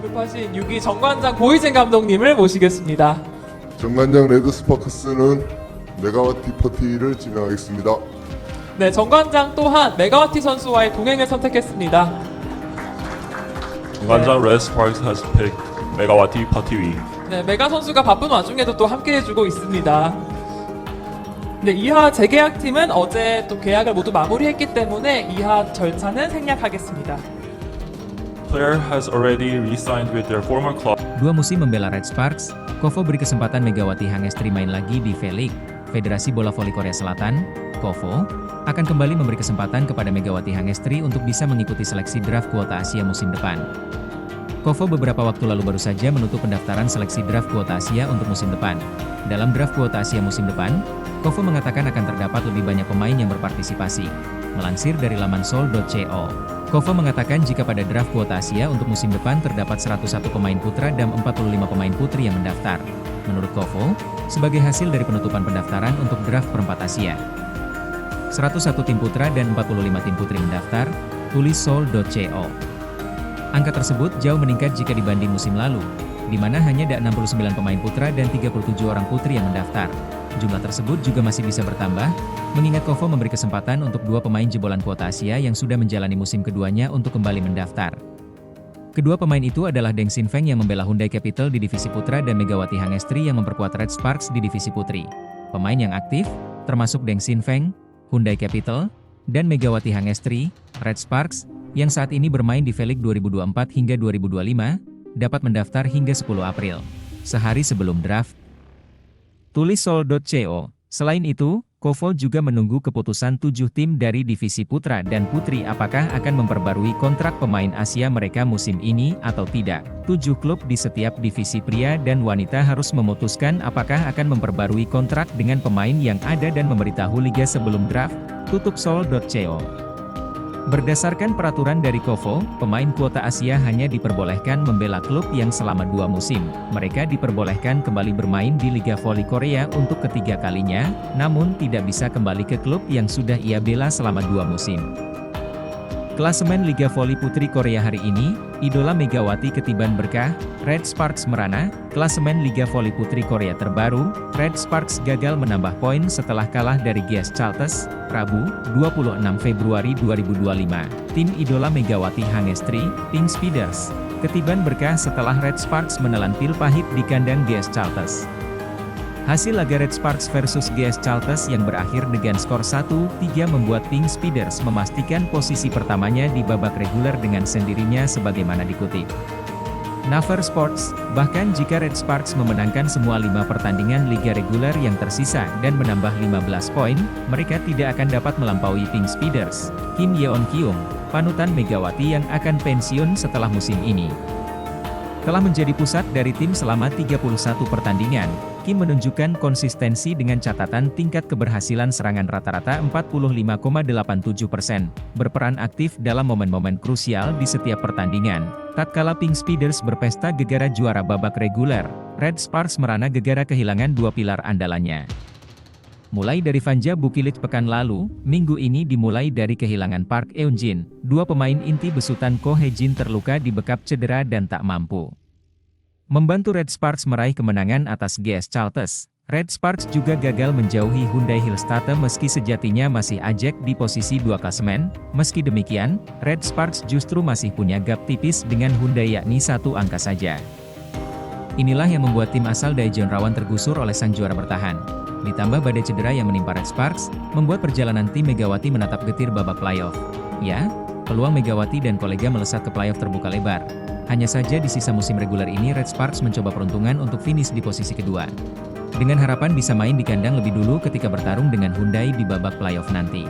졸업하신 6위 정관장 고희진 감독님을 모시겠습니다. 정관장 레드스파크스는 메가와티 퍼티를 진행하겠습니다. 네, 정관장 또한 메가와티 선수와의 동행을 선택했습니다. 정관장 Red Sparks has picked Megawati Patiwi. 네, 메가 선수가 바쁜 와중에도 또 함께 해주고 있습니다. 네, 이하 재계약팀은 어제 또 계약을 모두 마무리했기 때문에 이하 절차는 생략하겠습니다. Player has already re-signed with their former club. Dua musim membela Red Sparks, Kovo beri kesempatan Megawati Hangestri main lagi di V-League. Federasi Bola Voli Korea Selatan, KOVO, akan kembali memberi kesempatan kepada Megawati Hangestri untuk bisa mengikuti seleksi draft kuota Asia musim depan. KOVO beberapa waktu lalu baru saja menutup pendaftaran seleksi draft kuota Asia untuk musim depan. Dalam draft kuota Asia musim depan, KOVO mengatakan akan terdapat lebih banyak pemain yang berpartisipasi. Melansir dari laman seoul.co, KOVO mengatakan jika pada draft kuota Asia untuk musim depan terdapat 101 pemain putra dan 45 pemain putri yang mendaftar. Menurut KOVO, sebagai hasil dari penutupan pendaftaran untuk draft perempat Asia, 101 tim putra dan 45 tim putri mendaftar, tulis seoul.co. Angka tersebut jauh meningkat jika dibanding musim lalu, di mana hanya ada 69 pemain putra dan 37 orang putri yang mendaftar. Jumlah tersebut juga masih bisa bertambah, mengingat KOVO memberi kesempatan untuk 2 pemain jebolan kuota Asia yang sudah menjalani musim keduanya untuk kembali mendaftar. Kedua pemain itu adalah Deng Sin Feng yang membela Hyundai Capital di divisi putra dan Megawati Hangestri yang memperkuat Red Sparks di divisi putri. Pemain yang aktif, termasuk Deng Sin Feng, Hyundai Capital, dan Megawati Hangestri, Red Sparks, yang saat ini bermain di V-League 2024 hingga 2025, dapat mendaftar hingga 10 April, sehari sebelum draft. Tulis seoul.co. Selain itu, KOVO juga menunggu keputusan 7 tim dari divisi putra dan putri apakah akan memperbarui kontrak pemain Asia mereka musim ini atau tidak. 7 klub di setiap divisi pria dan wanita harus memutuskan apakah akan memperbarui kontrak dengan pemain yang ada dan memberitahu liga sebelum draft, tutup seoul.co. Berdasarkan peraturan dari KOVO, pemain kuota Asia hanya diperbolehkan membela klub yang selama 2 musim. Mereka diperbolehkan kembali bermain di Liga Voli Korea untuk ketiga kalinya, namun tidak bisa kembali ke klub yang sudah ia bela selama 2 musim. Klasemen Liga Voli Putri Korea hari ini, idola Megawati ketiban berkah, Red Sparks merana. Klasemen Liga Voli Putri Korea terbaru, Red Sparks gagal menambah poin setelah kalah dari GS Chalters, Rabu, 26 Februari 2025. Tim idola Megawati Hangestri, Pink Speeders, ketiban berkah setelah Red Sparks menelan pil pahit di kandang GS Chalters. Hasil laga Red Sparks versus GS Chalters yang berakhir dengan skor 1-3 membuat Pink Speeders memastikan posisi pertamanya di babak reguler dengan sendirinya sebagaimana dikutip Naver Sports. Bahkan jika Red Sparks memenangkan semua 5 pertandingan liga reguler yang tersisa dan menambah 15 poin, mereka tidak akan dapat melampaui Pink Speeders. Kim Yeon Kyung, panutan Megawati yang akan pensiun setelah musim ini, telah menjadi pusat dari tim selama 31 pertandingan. Kim menunjukkan konsistensi dengan catatan tingkat keberhasilan serangan rata-rata 45,87%, berperan aktif dalam momen-momen krusial di setiap pertandingan. Tatkala Pink Speeders berpesta gegara juara babak reguler, Red Sparks merana gegara kehilangan 2 pilar andalannya. Mulai dari Vanja Bukilit pekan lalu, minggu ini dimulai dari kehilangan Park Eun-jin. 2 pemain inti besutan Ko Hae-jin terluka di bekap cedera dan tak mampu membantu Red Sparks meraih kemenangan atas GS Chalters. Red Sparks juga gagal menjauhi Hyundai Hillstatte meski sejatinya masih ajak di posisi 2 klasemen. Meski demikian, Red Sparks justru masih punya gap tipis dengan Hyundai yakni 1 angka saja. Inilah yang membuat tim asal Daejeon rawan tergusur oleh sang juara bertahan. Ditambah badai cedera yang menimpa Red Sparks, membuat perjalanan tim Megawati menatap getir babak playoff. Ya, peluang Megawati dan kolega melesat ke playoff terbuka lebar. Hanya saja di sisa musim reguler ini Red Sparks mencoba peruntungan untuk finish di posisi kedua, dengan harapan bisa main di kandang lebih dulu ketika bertarung dengan Hyundai di babak playoff nanti.